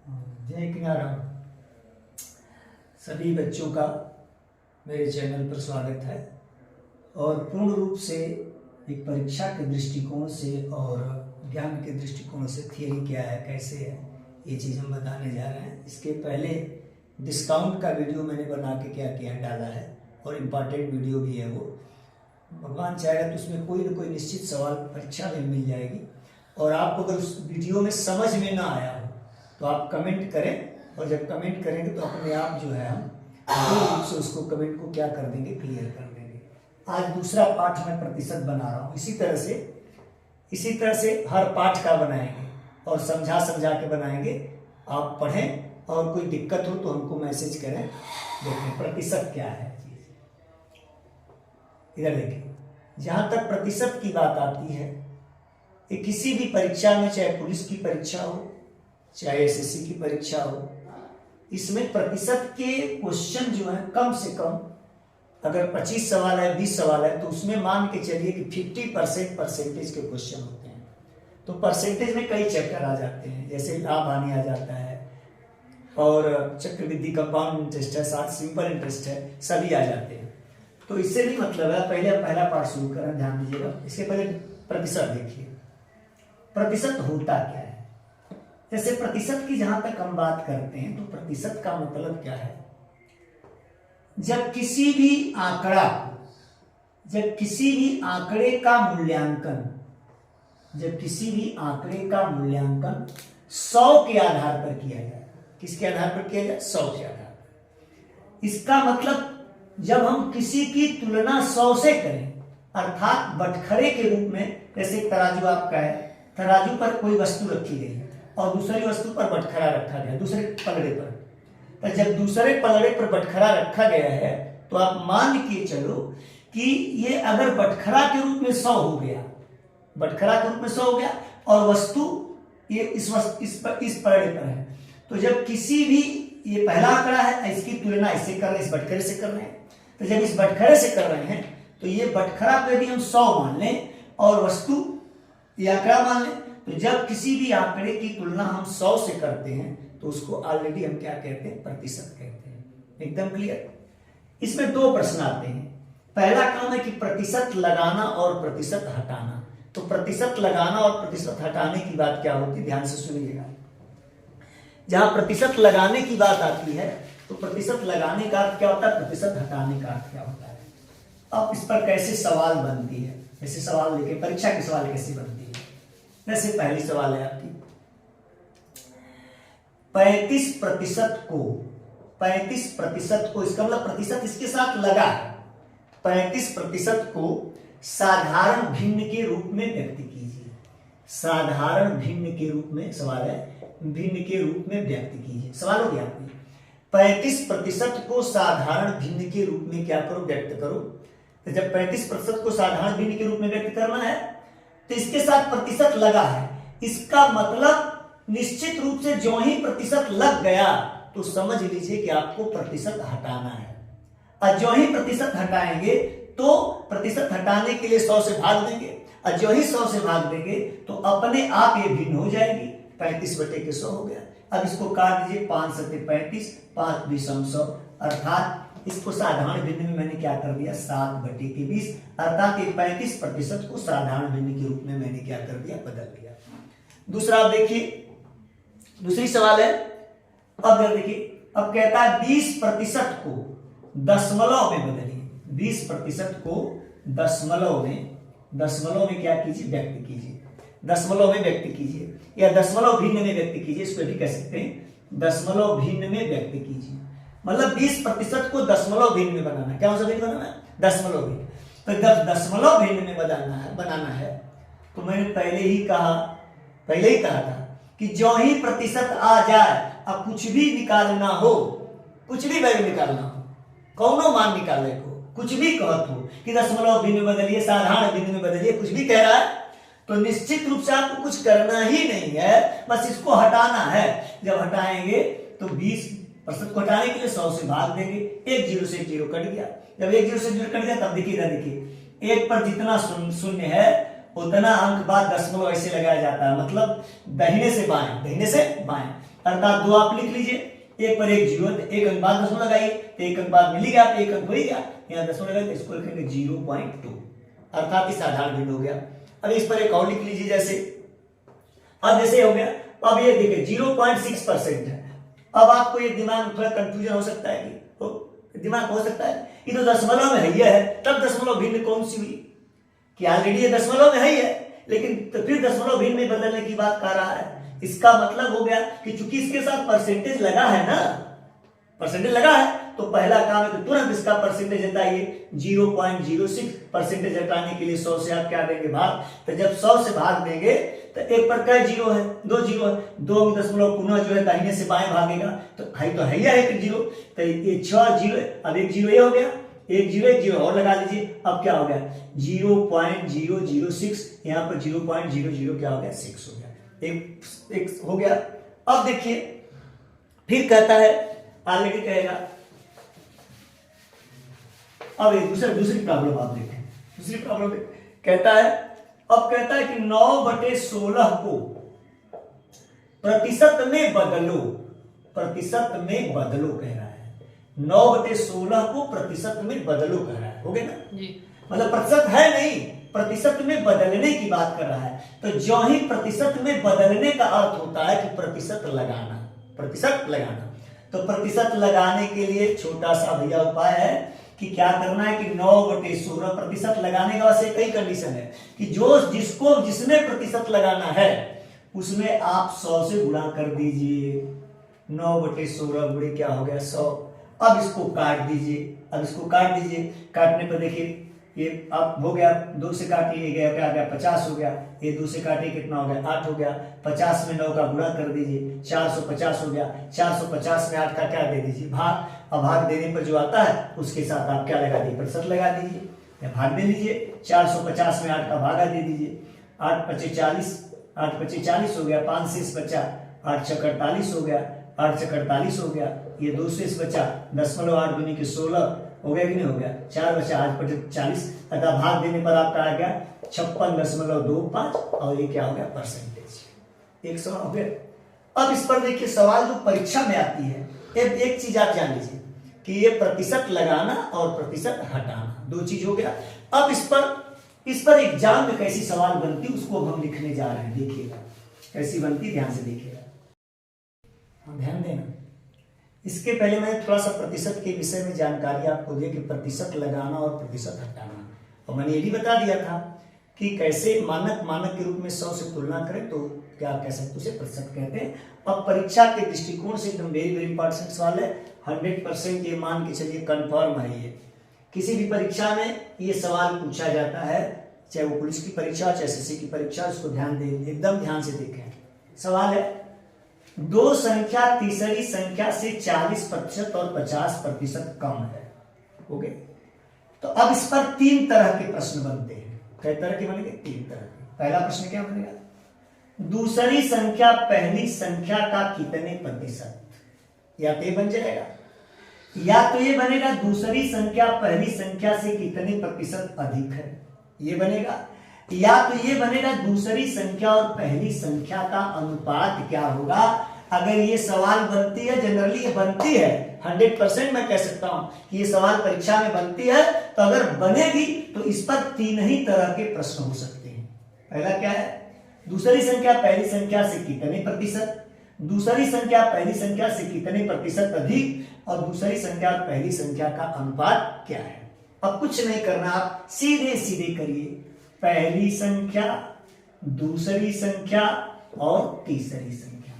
जय किनारा सभी बच्चों का मेरे चैनल पर स्वागत है। और पूर्ण रूप से एक परीक्षा के दृष्टिकोण से और ज्ञान के दृष्टिकोण से थियरी क्या है, कैसे है, ये चीज़ हम बताने जा रहे हैं। इसके पहले डिस्काउंट का वीडियो मैंने बना के क्या किया डाला है और इम्पॉर्टेंट वीडियो भी है वो। भगवान चाहेगा तो उसमें कोई ना कोई निश्चित सवाल परीक्षा में मिल जाएगी। और आपको अगर उस वीडियो में समझ में ना आया हो तो आप कमेंट करें, और जब कमेंट करेंगे तो अपने आप जो है हम पूर्ण रूप से उसको कमेंट को क्या कर देंगे, क्लियर कर देंगे। आज दूसरा पाठ मैं प्रतिशत बना रहा हूँ। इसी तरह से हर पाठ का बनाएंगे और समझा के बनाएंगे। आप पढ़ें और कोई दिक्कत हो तो हमको मैसेज करें। देखें प्रतिशत क्या है चीज। इधर देखिए, जहां तक प्रतिशत की बात आती है, ये किसी भी परीक्षा में, चाहे पुलिस की परीक्षा हो, चाहे एसएससी की परीक्षा हो, इसमें प्रतिशत के क्वेश्चन जो है कम से कम, अगर 25 सवाल है, 20 सवाल है, तो उसमें मान के चलिए कि 50% परसेंटेज के क्वेश्चन होते हैं। तो परसेंटेज में कई चैप्टर आ जाते हैं, जैसे लाभ हानि आ जाता है और चक्रवृद्धि, कंपाउंड इंटरेस्ट है, साथ सिंपल इंटरेस्ट है, सभी आ जाते हैं। तो इससे भी मतलब है, पहला पार्ट शुरू करें, ध्यान दीजिएगा। इसके पहले प्रतिशत देखिए, प्रतिशत होता क्या है। जैसे प्रतिशत की जहां तक हम बात करते हैं तो प्रतिशत का मतलब क्या है, जब किसी भी आंकड़े का मूल्यांकन 100 के आधार पर किया जाए। किसके आधार पर किया जाए? 100 के आधार पर। इसका मतलब जब हम किसी की तुलना 100 से करें, अर्थात बटखरे के रूप में, जैसे तराजू आपका है, तराजू पर कोई वस्तु रखी गई है और दूसरी वस्तु पर बटखरा रखा गया, दूसरे पलड़े पर। तो जब दूसरे पलड़े पर बटखरा रखा गया है तो आप मान के चलो कि ये अगर बटखरा के रूप में 100 हो गया, और वस्तु ये इस पलड़े पर है, तो जब किसी भी, ये पहला आंकड़ा है, इसकी तुलना इससे कर रहे हैं, इस बटखरे से कर रहे हैं। तो जब इस बटखरे से कर रहे हैं तो ये बटखरा पे भी हम 100 मान लें और वस्तु ये आंकड़ा मान लें, तो जब किसी भी आंकड़े की तुलना हम 100 से करते हैं तो उसको ऑलरेडी हम क्या कहते हैं? प्रतिशत कहते हैं। एकदम क्लियर। इसमें 2 प्रश्न आते हैं। पहला काम है कि प्रतिशत लगाना और प्रतिशत हटाना। तो प्रतिशत लगाना और प्रतिशत हटाने की बात क्या होती है, ध्यान से सुनिएगा। जहां प्रतिशत लगाने की बात आती है तो प्रतिशत लगाने का अर्थ क्या होता है, प्रतिशत हटाने का अर्थ क्या होता है। अब इस पर कैसे सवाल बनती है, ऐसे सवाल लेके परीक्षा के सवाल कैसे बनती है। जैसे पहली सवाल है आपकी, 35% को, इसका मतलब प्रतिशत इसके साथ लगा है। 35% को साधारण भिन्न के रूप में व्यक्त कीजिए। साधारण भिन्न के रूप में, सवाल है, भिन्न के रूप में व्यक्त कीजिए। सवाल हो गया आपने, 35% को साधारण भिन्न के रूप में क्या करो, व्यक्त करो। तो जब 35% को साधारण भिन्न के रूप में व्यक्त करना है तो इसके साथ प्रतिशत लगा है। इसका मतलब निश्चित रूप से जो ही प्रतिशत लग गया तो समझ लीजिए कि आपको प्रतिशत हटाना है। और जो ही प्रतिशत हटाएंगे तो प्रतिशत हटाने के लिए 100 से भाग देंगे, और जो ही 100 से भाग देंगे तो अपने आप ये भिन्न हो जाएगी। 35/100 हो गया। अब इसको काट दीजिए, 5 × 35, 5 × 20 100, अर्थात इसको साधारण भिन्न में मैंने क्या कर दिया, 7/20, अर्थात 35% को साधारण भिन्न के रूप में मैंने क्या कर दिया, बदल दिया। दूसरा आप देखिए, दूसरी सवाल है। अब देखिए, अब कहता है 20% को दशमलव में बदलिए। 20% को दशमलव में क्या कीजिए, व्यक्त कीजिए। दशमलव में व्यक्त कीजिए या दशमलव भिन्न में व्यक्त कीजिए, इसको भी कह सकते हैं, दशमलव भिन्न में व्यक्त कीजिए। मतलब 20% को दशमलव भिन्न में बनाना है। क्या भिन्न बनाना है? दशमलव भिन्न। तो जब दशमलव भिन्न में बनाना है तो मैंने पहले ही कहा था कि जो ही प्रतिशत आ जाए, अब कुछ भी निकालना हो, कुछ भी वैल्यू निकालना हो, कौनो मान निकालने को, कुछ भी कहत हो कि दशमलव भिन्न में बदलिए, साधारण भिन्न में बदलिए, कुछ भी कह रहा है, तो निश्चित रूप से आपको कुछ करना ही नहीं है, बस इसको हटाना है। जब हटाएंगे तो 20% को हटाने के लिए 100 से भाग देंगे। 1 0 से 1 0 कट गया। जब 1 0 से 0 कट गया तब देखिए 1 पर जितना शून्य है उतना अंक बाद दशमलव ऐसे लगाया जाता है, मतलब दाहिने से बाएं। अर्थात 2 आप लिख लीजिए, एक पर एक जीरो, एक अंक बाद दशमलव लगाइए तो एक अंक बाद मिल ही गया, तो एक अंक हो ही गया, यहाँ दशमलव लगाइए तो इसको लिखेंगे 0.2, अर्थात इस साधारण भिन्न हो गया। अब इस पर एक और लिख लीजिए, जैसे अब जैसे हो गया, अब ये देखिए 0.6% है। अब आपको ये दिमाग में थोड़ा कंफ्यूजन हो सकता है कि दिमाग हो सकता है ये तो दशमलव में है, तब दशमलव भिन्न कौन सी हुई, कि ऑलरेडी ये दशमलव में है, लेकिन तो फिर दशमलव भिन्न में बदलने की बात कर रहा है। इसका मतलब हो गया कि चूंकि इसके साथ परसेंटेज लगा है ना, परसेंटेज लगा है, तो पहला काम है कि तुरंत इसका परसेंटेज हटाइए। 0.06 परसेंटेज हटाने के लिए 100 से आप क्या देंगे, भाग। तो जब 100 से भाग देंगे तो एक पर कई जीरो है, 2 जीरो है, 2 दशमलव पुनः जो है दाहिने से बाएं भागेगा तो है एक जीरो, तो ये 6 जीरो, अब एक जीरो ये हो गया, एक जीरो और लगा लीजिए, अब क्या हो गया 0.006, यहाँ पर 0.00 क्या हो गया 6 हो गया, एक हो गया। अब देखिए फिर कहता है, ऑलरेडी कहेगा, अब एक दूसरी प्रॉब्लम आप देखें, दूसरी प्रॉब्लम कहता है, अब कहता है कि 9/16 को प्रतिशत में बदलो, प्रतिशत में बदलो कह रहा है, 9/16 को प्रतिशत में बदलो कह रहा है, हो गया ना जी, मतलब प्रतिशत है नहीं, प्रतिशत में बदलने की बात कर रहा है। तो जो ही प्रतिशत में बदलने का अर्थ होता है कि प्रतिशत लगाना, प्रतिशत लगाना, तो प्रतिशत लगाने के लिए छोटा सा भैया उपाय है कि क्या करना है कि 9/16 प्रतिशत लगाने का वैसे कई कंडीशन है कि जिसमें प्रतिशत लगाना है उसमें आप 100 से गुणा कर दीजिए, 9/16 गुणे क्या हो गया 100। अब इसको काट दीजिए, अब इसको काट दीजिए, काटने पर देखिए ये अब हो गया, 2 से काटिए गया क्या गया 50 हो गया, ये 2 से काटिए कितना हो गया 8 हो गया, 50 में 9 का गुणा कर दीजिए 450 हो गया, 450 में 8 का क्या दे दीजिए भाग। अब भाग देने पर जो आता है उसके साथ आप क्या लगा दीजिए, प्रतिशत लगा दीजिए या भाग दे लीजिए, 450 में 8 का भागा दे दीजिए, 8 × 40, 8 × 40 हो गया, 5 से बचा, 8 × 48 हो गया, 8 × 48 हो गया, ये 2 से बचा, 0.8 गुनी के 16 हो गया कि नहीं हो गया, 4 बचा 8 × 40, अतः भाग देने पर आपका आ गया 56.25 और ये क्या हो गया परसेंटेज, 100 हो गया। अब इस पर देखिए सवाल जो परीक्षा में आती है, एक चीज आप जान लीजिए कि ये प्रतिशत लगाना और प्रतिशत हटाना 2 चीज हो गया। अब इस पर एग्जाम में कैसी सवाल बनती उसको हम लिखने जा रहे हैं, देखिएगा कैसी बनती, ध्यान से देखिएगा, ध्यान देना। इसके पहले मैंने थोड़ा सा प्रतिशत के विषय में जानकारी आपको दी कि प्रतिशत लगाना और प्रतिशत हटाना, और मैंने ये भी बता दिया था कि कैसे मानक के रूप में 100 से तुलना करें तो क्या कह सकते उसे प्रतिशत कहते हैं। अब परीक्षा के दृष्टिकोण से एकदम वेरी इंपॉर्टेंट सवाल है, 100% ये मान के चलिए कन्फर्म है, ये किसी भी परीक्षा में ये सवाल पूछा जाता है, चाहे वो पुलिस की परीक्षा चाहे एसएससी की परीक्षा, उसको ध्यान दें, एकदम ध्यान से देखें। सवाल है 2 संख्या तीसरी संख्या से 40% और 50% कम है, ओके। तो अब इस पर 3 तरह के प्रश्न बनते हैं, कई तरह के बनेंगे 3 तरह के। पहला प्रश्न क्या बनेगा, दूसरी संख्या पहली संख्या का कितने प्रतिशत, या तो ये बन जाएगा, या तो ये बनेगा दूसरी संख्या पहली संख्या से कितने प्रतिशत अधिक है, ये बनेगा, या तो ये बनेगा दूसरी संख्या और पहली संख्या का अनुपात क्या होगा। अगर ये सवाल बनती है, जनरली ये बनती है, 100% मैं कह सकता हूं कि ये सवाल परीक्षा में बनती है, तो अगर बनेगी तो इस पर 3 ही तरह के प्रश्न हो सकते हैं। पहला क्या है, दूसरी संख्या पहली संख्या से कितने प्रतिशत, दूसरी संख्या पहली संख्या से कितने प्रतिशत अधिक, और दूसरी संख्या और पहली संख्या का अनुपात क्या है। अब कुछ नहीं करना, आप सीधे सीधे करिए, पहली संख्या, दूसरी संख्या और तीसरी संख्या,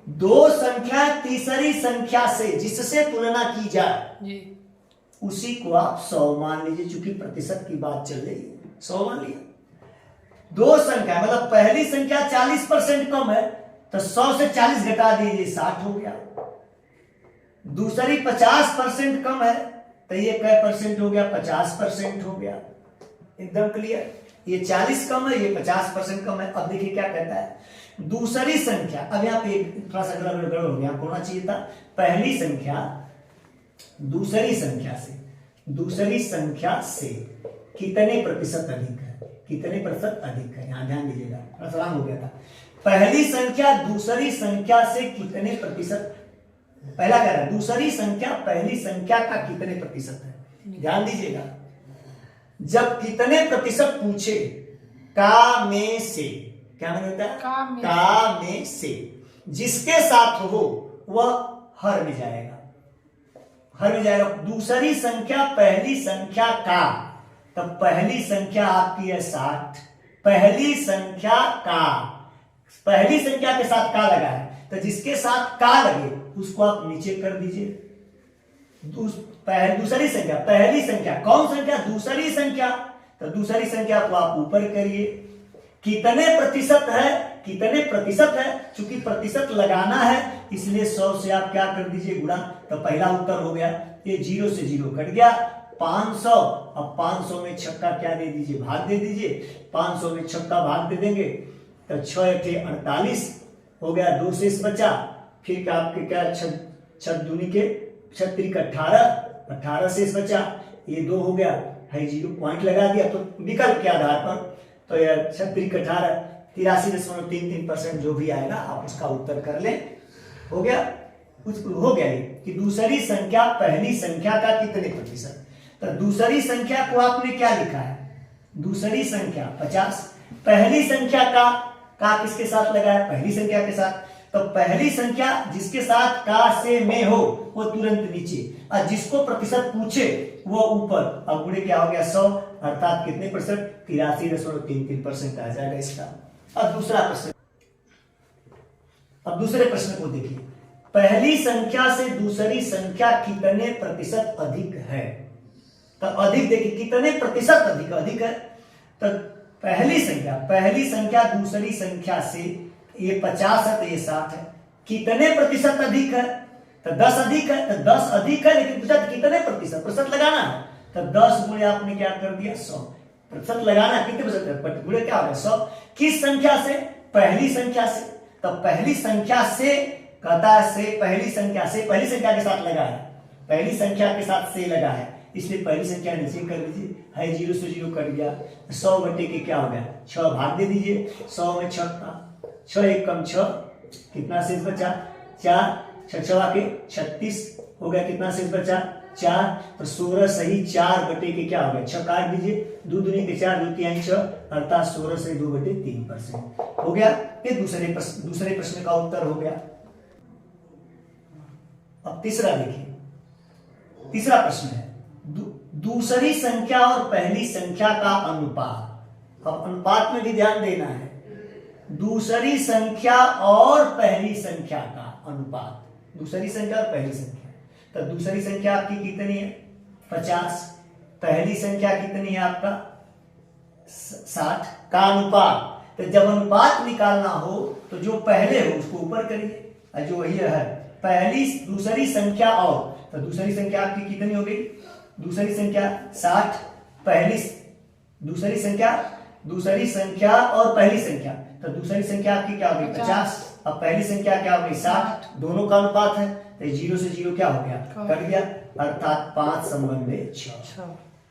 2 संख्या तीसरी संख्या से जिससे तुलना की जाए उसी को आप 100 मान लीजिए, चूंकि प्रतिशत की बात चल रही है, 100 मान लिया। 2 संख्या मतलब पहली संख्या 40% कम है तो 100 से 40 घटा दीजिए 60 हो गया, दूसरी 50% कम है तो ये कै परसेंट हो गया 50% हो गया, एकदम क्लियर। ये 40 कम है, ये 50% कम है। अब देखिए क्या कहता है, दूसरी संख्या, अब यहाँ पे थोड़ा सा गड़बड़ हो गया, होना चाहिए था पहली संख्या दूसरी संख्या से कितने प्रतिशत अधिक है, कितने प्रतिशत अधिक है, यहाँ ध्यान दीजिएगा, थोड़ा सा हो गया था। पहली संख्या दूसरी संख्या से कितने प्रतिशत, पहला कह रहा है दूसरी संख्या पहली संख्या का कितने प्रतिशत है। ध्यान दीजिएगा, जब कितने प्रतिशत पूछे का में से, क्या माने होता है का में से जिसके साथ हो वह हर में जाएगा, हर में जाएगा। दूसरी संख्या पहली संख्या का, तब पहली संख्या आपकी है 60, पहली संख्या का, पहली संख्या के साथ का लगा है तो जिसके साथ का लगे उसको आप नीचे कर दीजिए। दूसरी संख्या पहली संख्या, कौन संख्या दूसरी संख्या, तो दूसरी संख्या को आप ऊपर करिए। कितने प्रतिशत है, कितने प्रतिशत है, चूंकि प्रतिशत लगाना है इसलिए 100 से आप क्या कर दीजिए गुणा, तो पहला उत्तर हो गया, ये 0 से 0 कट गया 500। अब 500 में छक्का क्या दे दीजिए, भाग दे दीजिए। 500 में छक्का भाग दे देंगे तो 6 × 8 = 48 हो गया, 2 शेष बचा। फिर क्या आपके क्या 6 दूनी के 36 × 18 शेष बचा, ये 2 हो गया है, 0 पॉइंट लगा दिया। तो विकल्प के आधार पर तो यह 36 × 18 83.33% जो भी आएगा आप उसका उत्तर कर लें। हो गया, कुछ हो गया ये कि दूसरी संख्या पहली संख्या का कितने प्रतिशत। तो दूसरी संख्या को आपने क्या लिखा है, दूसरी संख्या 50, पहली संख्या का किसके साथ लगा है, पहली संख्या के साथ। तो पहली संख्या जिसके साथ का से में हो वो तुरंत नीचे, और जिसको प्रतिशत पूछे वो ऊपर। अब गुणे क्या हो गया 100, अर्थात कितने प्रतिशत, 83.33% आ जाएगा इसका। अब दूसरा प्रश्न, अब दूसरे प्रश्न को देखिए, पहली संख्या से दूसरी संख्या कितने प्रतिशत अधिक है। तो अधिक देखिए कितने प्रतिशत अधिक, अधिक है तो पहली संख्या दूसरी संख्या से, ये 50 है तो ये 60 है, कितने प्रतिशत अधिक है, तो 10 अधिक है, तो 10 अधिक है लेकिन पूछा कितने प्रतिशत, प्रतिशत लगाना है तो 10 गुणे आपने क्या कर दिया 100, प्रतिशत लगाना कितने प्रतिशत, गुणे क्या हो गया 100। किस संख्या से, पहली संख्या से। तो पहली संख्या से कहता है से, पहली संख्या से, पहली संख्या के साथ लगा है, पहली संख्या के साथ से लगा है, इसलिए पहली संख्या नीचे कर लीजिए, है 0 से 0 कट गया। 100 बटे के क्या हो गया 6, भाग दे दीजिए। 100 में 6 1 कम 6, कितना शेष बचा 4, 6 के 36 हो गया, कितना शेष बचा 4, तो 16 सही 4 बटे के क्या हो गया 6 काट दीजिए, 2 दूनी के 4, 2 तिहाई 6, अर्थात 16 से 2/3% हो गया। ये दूसरे प्रश्न का उत्तर हो गया। अब तीसरा देखिए, तीसरा प्रश्न है दूसरी संख्या और पहली संख्या का अनुपात। अब अनुपात में भी ध्यान देना है, दूसरी संख्या और पहली संख्या का अनुपात, दूसरी संख्या और पहली संख्या। तो दूसरी संख्या आपकी कितनी है 50, पहली संख्या कितनी है आपका 60 का अनुपात। तो जब अनुपात निकालना हो तो जो पहले हो उसको ऊपर करिए, और जो वही है पहली दूसरी संख्या और, तो दूसरी संख्या आपकी कितनी हो गई, दूसरी संख्या 60, पहली दूसरी संख्या और पहली संख्या, तो दूसरी संख्या आपकी क्या हो गई 50, अब पहली संख्या क्या हो गई 60, दोनों का अनुपात है तो 0 से 0 क्या हो गया कट गया, अर्थात 5 संबंध में 6।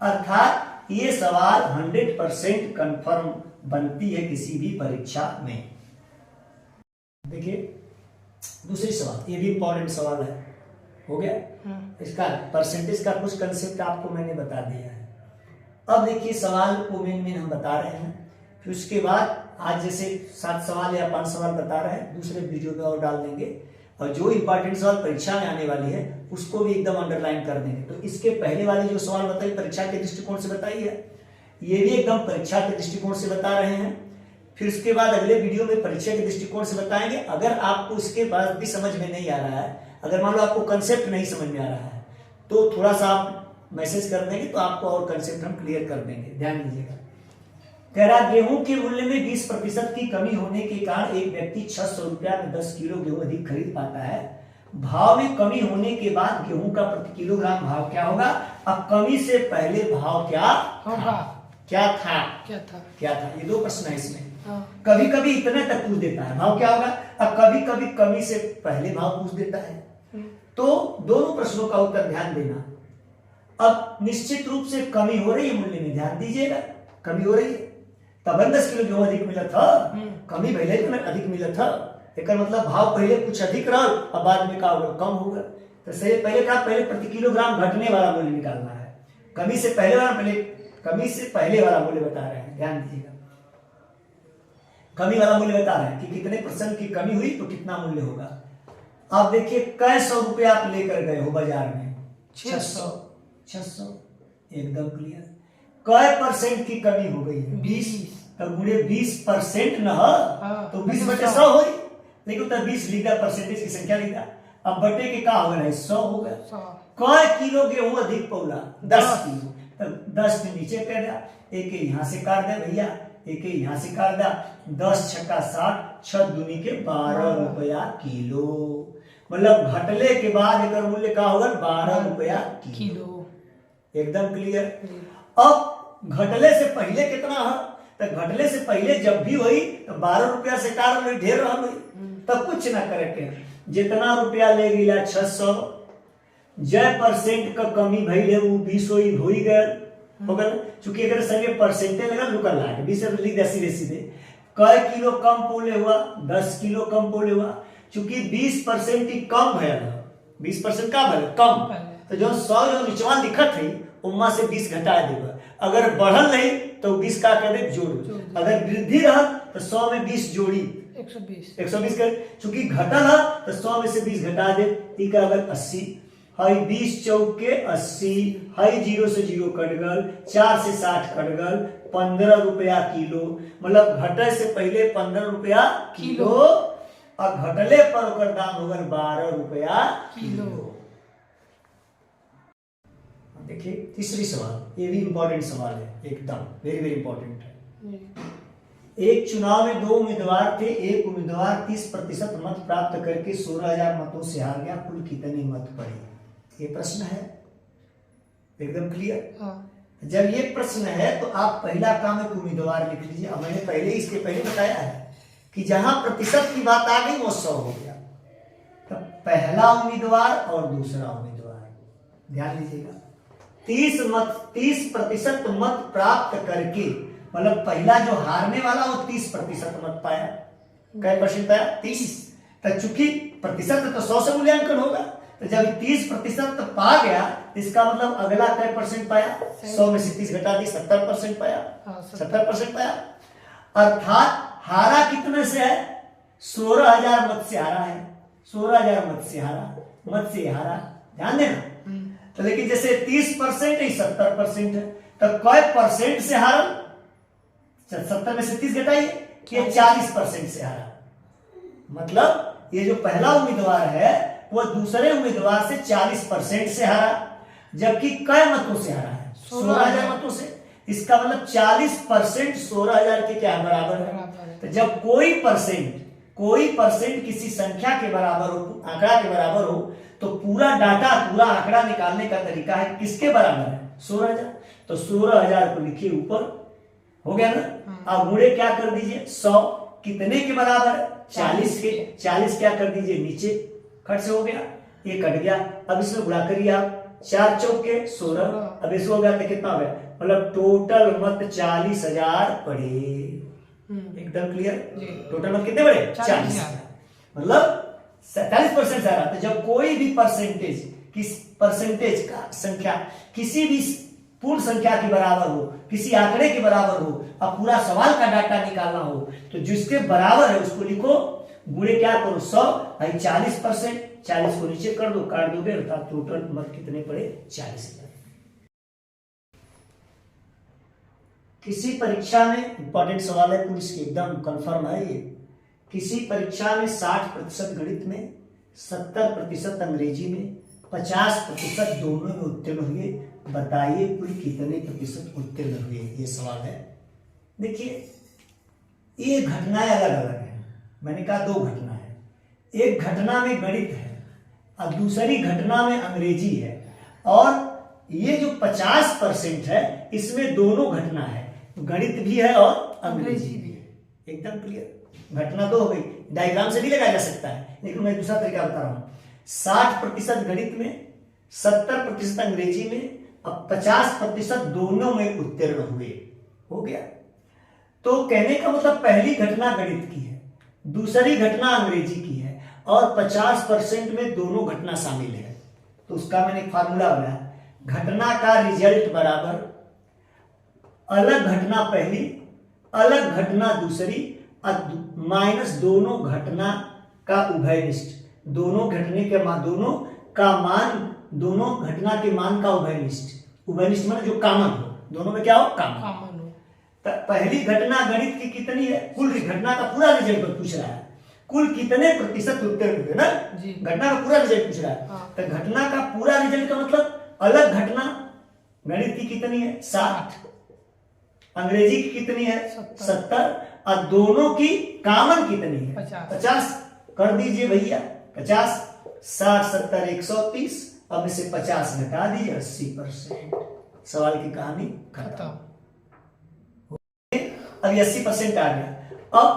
अर्थात ये सवाल 100% कंफर्म बनती है किसी भी परीक्षा में। देखिए दूसरी सवाल, ये भी इंपॉर्टेंट सवाल है, हो गया। इसका परसेंटेज का कुछ कंसेप्ट आपको मैंने बता दिया है। अब देखिए सवाल को मेन हम बता रहे हैं, फिर उसके बाद आज जैसे 7 सवाल या 5 सवाल बता रहे हैं, दूसरे वीडियो में और डाल देंगे, और जो इंपॉर्टेंट सवाल परीक्षा में आने वाली है उसको भी एकदम अंडरलाइन कर देंगे। तो इसके पहले वाले जो सवाल बताइए परीक्षा के दृष्टिकोण से बताइए, ये भी एकदम परीक्षा के दृष्टिकोण से बता रहे हैं। फिर उसके बाद अगले वीडियो में परीक्षा के दृष्टिकोण से बताएंगे। अगर आपको इसके बाद भी समझ में नहीं आ रहा है, अगर मान लो आपको कंसेप्ट नहीं समझ में आ रहा है, तो थोड़ा सा आप मैसेज कर देंगे तो आपको और कंसेप्ट हम क्लियर कर देंगे। ध्यान दीजिएगा, कह रहा गेहूं के मूल्य में 20% की कमी होने के कारण एक व्यक्ति 600 रुपया में 10 किलो गेहूं अधिक खरीद पाता है। भाव में कमी होने के बाद गेहूं का प्रति किलोग्राम भाव क्या होगा। अब कमी से पहले भाव क्या होगा, क्या था। ये 2 प्रश्न है इसमें। कभी कभी इतने तक पूछ देता है भाव क्या होगा, अब कभी कभी कमी से पहले भाव पूछ देता है। तो दोनों प्रश्नों का उत्तर ध्यान देना। अब निश्चित रूप से कमी हो रही है मूल्य में, ध्यान दीजिएगा कमी हो रही है, तब 10 किलो गेहूं अधिक मिला था, कमी पहले तो अधिक मिला था, एक मतलब भाव पहले कुछ अधिक रहा और बाद में का होगा कम होगा। तो सही पहले कहा पहले प्रति किलोग्राम घटने वाला मूल्य निकालना है, कमी से पहले वाला मूल्य बता रहे हैं, ध्यान दीजिएगा। कमी वाला मूल्य बता रहे हैं कि कितने % की कमी हुई तो कितना मूल्य होगा। आप देखिए कै 100 रुपया आप लेकर गए हो बाजार में, 600 एकदम क्लियर। कै % की कमी हो गई है 20, तो गुणे 20% न तो 20/100 हो, लेकिन तो 20 लिखा, परसेंटेज की संख्या लिखा, अब बटे के का होगा 100 होगा। कै किलो गेहूं अधिक पौला 10 किलो, तब 10 के नीचे कर दिया, एक यहाँ से काट दे भैया, एक यहाँ से काट दिया, 10 छक्का 60, 6 दूनी के 12 रुपया किलो, मतलब घटले के बाद एक मूल्य का होगा 12 रुपया किलो, एकदम क्लियर। अब घटले से पहले कितना है, तो घटले से पहले जब भी हुई तो 12 रुपया से कार हुई, ढेर रहा हुई, तब कुछ ना करे के जितना रुपया ले गया 600, जय % का कमी भइले वो 20 हो ही गए, चूंकि अगर संगे परसेंटेज लगा रुकल लागे 20 लिख दिया सीधे सीधे। कै किलो कम पोले हुआ, 10 किलो कम पोले हुआ, चूंकि 20% ही कम है, 20% का भले कम, तो जो 100 जो निचवा दिखत है उम्मा से 20 घटा देगा, अगर बढ़ल नहीं तो 20 का कर दे जोड़, अगर वृद्धि रहा तो 100 में 20 जोड़ी 120 कर, चूंकि घटल है तो 100 में से 20 घटा दे, ठीक है, अगर 80 हाई 20 चौके 80, हाई 0 से 0 कट गल, 4 से 60 कट गल, 15 रुपया किलो, मतलब घटे से पहले 15 रुपया किलो और घटले पर ओकर दाम हो गल 12 रुपया किलो। देखिए तीसरी सवाल, ये भी इंपॉर्टेंट सवाल है, एकदम वेरी वेरी इंपॉर्टेंट है। एक चुनाव में 2 उम्मीदवार थे, एक उम्मीदवार 30% मत प्राप्त करके 16,000 मतों से हार गया, कुल कितने मत पड़े, ये प्रश्न है, एकदम क्लियर। जब ये प्रश्न है तो आप पहला काम एक उम्मीदवार लिख लीजिए। अब मैंने पहले इसके पहले बताया है कि जहां प्रतिशत की बात आ गई वो 100 हो गया, तो पहला उम्मीदवार और दूसरा उम्मीदवार, ध्यान दीजिएगा, 30% मत प्राप्त करके, मतलब पहला जो हारने वाला वो 30% मत पाया, कै % पाया 30, तो चूंकि प्रतिशत तो 100 से मूल्यांकन होगा, तो जब 30% पा गया इसका मतलब अगला कै % पाया, 100 में से 30 घटा दी 70% पाया, 70% पाया, अर्थात हारा कितने से है, 16,000 मत से हारा है, 16,000 मत से हारा, ध्यान देना। तो लेकिन जैसे 30% है 70% है, तो कै % से हारा, 70 में से 30 घटाइए, ये 40% से हारा, मतलब ये जो पहला उम्मीदवार है वो दूसरे उम्मीदवार से 40% से हारा, जबकि कै मतों से हारा है, 16,000 मतों से, इसका मतलब 40% 16,000 के क्या बराबर है। तो जब कोई परसेंट किसी संख्या के बराबर हो, आंकड़ा के बराबर हो, तो पूरा डाटा, पूरा आंकड़ा निकालने का तरीका है किसके बराबर है, 16,000, तो 16,000 को लिखिए ऊपर, हो गया ना। अब गुणे क्या कर दीजिए 100, कितने के बराबर, 40 के, 40 क्या कर दीजिए नीचे, खट से हो गया, ये कट गया, अब इसमें गुणा करिए आप, 4 चौके 16, अब इसमें हो गया तो कितना हो गया, मतलब टोटल मत 40,000 पड़े, एकदम क्लियर, टोटल मत कितने पड़े 40, मतलब 47% से आ रहा। तो जब कोई भी परसेंटेज का संख्या किसी भी पूर्ण संख्या के बराबर हो, किसी आंकड़े के बराबर हो, अब पूरा सवाल का डाटा निकालना हो, तो जिसके बराबर है उसको लिखो, गुणे क्या करो 100, 40%, 40 को नीचे कर दो, काट दोगे, अर्थात टोटल मत कितने पड़े 40,000। किसी परीक्षा में, इंपॉर्टेंट सवाल है पुलिस की, एकदम कंफर्म है ये, किसी परीक्षा में 60% गणित में, 70% अंग्रेजी में, 50% दोनों में उत्तीर्ण हुए, बताइए कुल कितने प्रतिशत उत्तीर्ण हुए, ये सवाल है। देखिए ये घटनाएं अलग अलग हैं, मैंने कहा 2 घटना है, एक घटना में गणित है और दूसरी घटना में अंग्रेजी है, और ये जो 50% है इसमें दोनों घटना है, गणित भी है और अंग्रेजी भी है, एकदम क्लियर। घटना 2 हो गई, डायग्राम से भी लगाया जा सकता है, लेकिन मैं दूसरा तरीका बता रहा हूं, 60% गणित में, 70% अंग्रेजी में, अब 50% दोनों में उत्तीर्ण हुए, हो गया। तो कहने का मतलब पहली घटना गणित की है, दूसरी घटना अंग्रेजी की है, और 50% में दोनों घटना शामिल है। तो उसका मैंने फार्मूला बनाया, घटना का रिजल्ट बराबर अलग घटना पहली, अलग घटना दूसरी, माइनस दोनों घटना का उभयनिष्ठ, दोनों घटने के मान, दोनों का मान, दोनों घटना के मान का उभयनिष्ठ। उभयनिष्ठ माने जो कॉमन हो, दोनों में क्या हो, कॉमन हो। पहली घटना गणित की कितनी है, कुल घटना का पूरा रिजल्ट पूछ रहा है, कुल कितने प्रतिशत उत्तर हुए ना, घटना का पूरा रिजल्ट पूछ रहा है। हाँ। तो घटना का पूरा रिजल्ट का मतलब अलग घटना गणित की कितनी है, 60, अंग्रेजी की कितनी है, 70, और दोनों की कॉमन कितनी है, 50। कर दीजिए भैया, 50, 60, 70, 130, अब इसे 50 घटा दीजिए, 80%। सवाल की कहानी खत्म। अब 80% आ गया। अब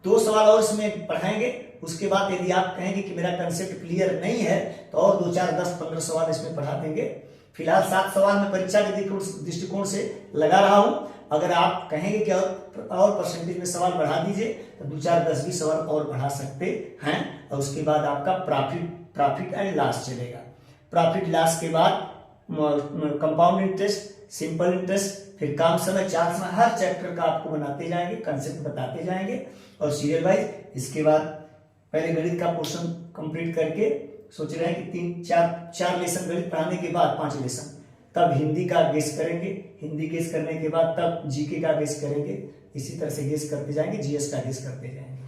2 सवाल और इसमें पढ़ाएंगे, उसके बाद यदि आप कहेंगे कि मेरा कंसेप्ट क्लियर नहीं है तो और 2, 4, 10, 15 सवाल इसमें पढ़ा देंगे। फिलहाल 7 सवाल मैं परीक्षा के दृष्टिकोण से लगा रहा हूं। अगर आप कहेंगे कि और परसेंटेज में सवाल बढ़ा दीजिए तो 2, 4, 10 भी सवाल और बढ़ा सकते हैं, और उसके बाद आपका प्रॉफिट एंड लॉस चलेगा। प्रॉफिट लॉस के बाद कंपाउंड इंटरेस्ट, सिंपल इंटरेस्ट, फिर काम समय, चार समय, हर चैप्टर का आपको बनाते जाएंगे, कंसेप्ट बताते जाएंगे और सीरियल वाइज। इसके बाद पहले गणित का पोर्शन कंप्लीट करके सोच रहे हैं कि 4 लेसन गणित पढ़ाने के बाद 5 लेसन, तब हिंदी का गेस करेंगे, हिंदी गेस करने के बाद तब जीके का गेस करेंगे, इसी तरह से गेस करते जाएंगे, जीएस का गेस करते जाएंगे।